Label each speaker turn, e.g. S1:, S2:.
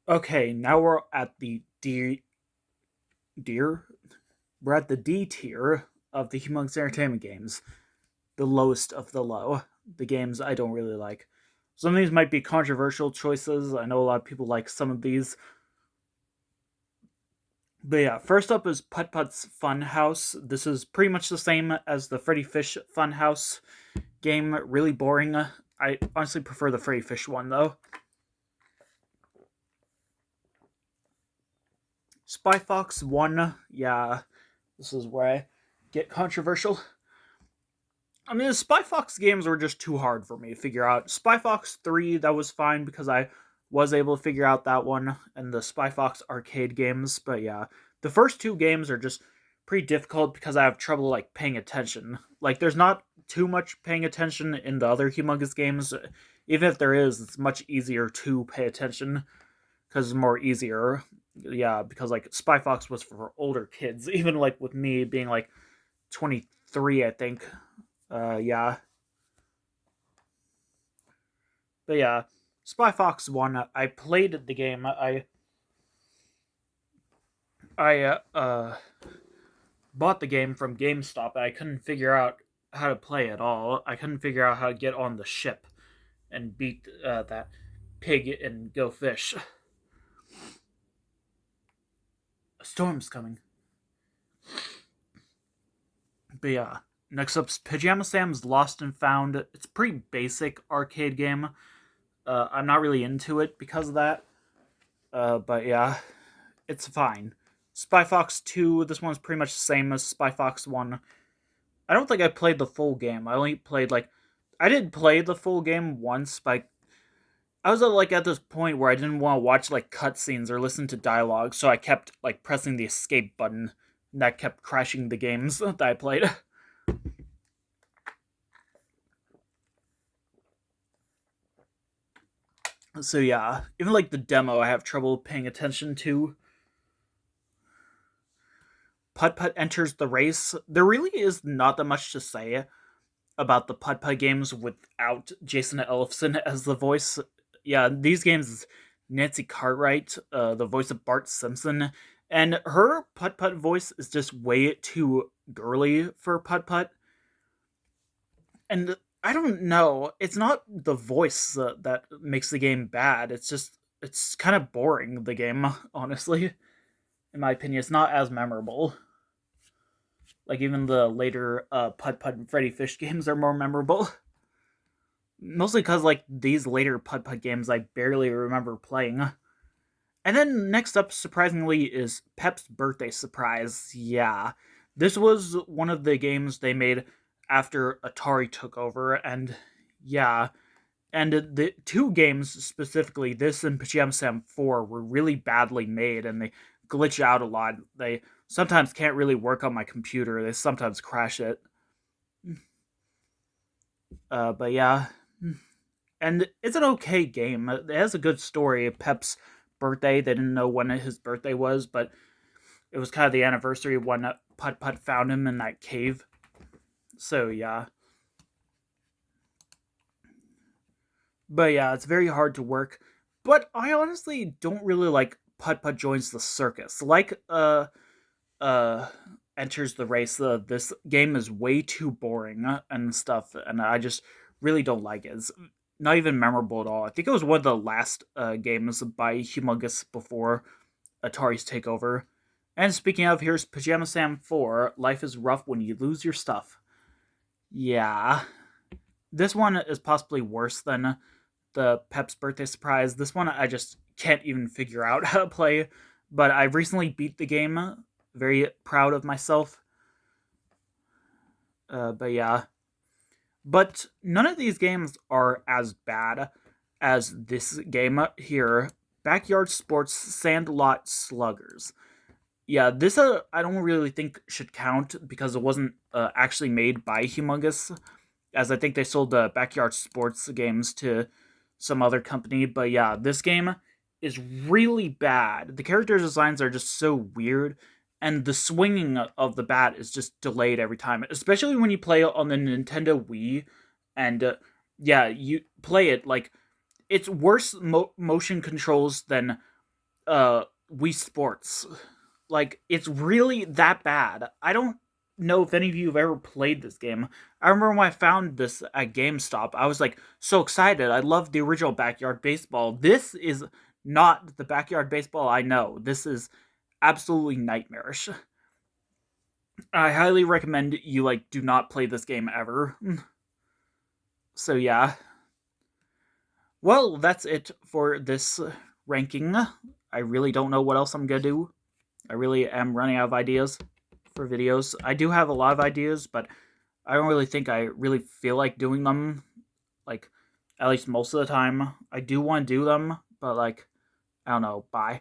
S1: Okay, now we're at the deer. We're at the D tier of the Humongous Entertainment games, the lowest of the low. The games I don't really like. Some of these might be controversial choices. I know a lot of people like some of these. But yeah, first up is Putt Putt's Fun House. This is pretty much the same as the Freddy Fish Fun House game. Really boring. I honestly prefer the Freddy Fish one though. Spy Fox 1, yeah, this is where I get controversial. I mean, the Spy Fox games were just too hard for me to figure out. Spy Fox 3, that was fine because I was able to figure out that one and the Spy Fox arcade games, but yeah, the first two games are just pretty difficult because I have trouble like paying attention. Like there's not too much paying attention in the other Humongous games. Even if there is, it's much easier to pay attention because it's more easier. Yeah, because like Spy Fox was for older kids, even like with me being like 23, I think. Yeah, but yeah, Spy Fox 1. I played the game. I bought the game from GameStop. And I couldn't figure out how to play at all. I couldn't figure out how to get on the ship and beat that pig and go fish. A storm's coming. But yeah, next up's Pajama Sam's Lost and Found. It's a pretty basic arcade game. I'm not really into it because of that. But yeah, it's fine. Spy Fox 2, this one's pretty much the same as Spy Fox 1. I don't think I played the full game. I only played like I did play the full game once, but I was like at this point where I didn't want to watch like cutscenes or listen to dialogue, so I kept like pressing the escape button, and that kept crashing the games that I played. So yeah, even like the demo, I have trouble paying attention to. Putt Putt enters the race. There really is not that much to say about the Putt Putt games without Jason Ellefson as the voice. Yeah, these games, Nancy Cartwright, the voice of Bart Simpson, and her Putt Putt voice is just way too girly for Putt Putt. And I don't know, it's not the voice that makes the game bad. It's just it's kind of boring. The game, honestly, in my opinion, it's not as memorable. Like even the later Putt Putt and Freddy Fish games are more memorable. Mostly because like these later Putt Putt games I barely remember playing. And then next up, surprisingly, is Pep's Birthday Surprise. Yeah, this was one of the games they made after Atari took over, and yeah, and the two games specifically, this and Pajama Sam 4, were really badly made, and they glitch out a lot. They sometimes can't really work on my computer. They sometimes crash it. But yeah, and it's an okay game. It has a good story. Pep's birthday. They didn't know when his birthday was, but it was kind of the anniversary of when Putt Putt found him in that cave. So yeah, but yeah, it's very hard to work. But I honestly don't really like Putt Putt joins the circus. Like uh enters the race. This game is way too boring and stuff, and I just really don't like it. It's not even memorable at all. I think it was one of the last games by Humongous before Atari's takeover. And speaking of, here's Pajama Sam 4. Life is rough when you lose your stuff. Yeah. This one is possibly worse than the Pep's Birthday Surprise. This one I just can't even figure out how to play. But I recently beat the game. Very proud of myself. But yeah. But none of these games are as bad as this game here, Backyard Sports Sandlot Sluggers. Yeah, this I don't really think should count because it wasn't actually made by Humongous, as I think they sold the Backyard Sports games to some other company. But yeah, this game is really bad. The character designs are just so weird, and the swinging of the bat is just delayed every time, especially when you play it on the Nintendo Wii. And yeah, you play it like it's worse motion controls than Wii Sports. Like, it's really that bad. I don't know if any of you have ever played this game. I remember when I found this at GameStop, I was like so excited. I loved the original Backyard Baseball. This is not the Backyard Baseball I know. This is absolutely nightmarish. I highly recommend you like do not play this game ever. So yeah. Well, that's it for this ranking. I really don't know what else I'm gonna do. I really am running out of ideas for videos. I do have a lot of ideas, but I don't really think I really feel like doing them. Like, at least most of the time. I do want to do them, but like, I don't know. Bye.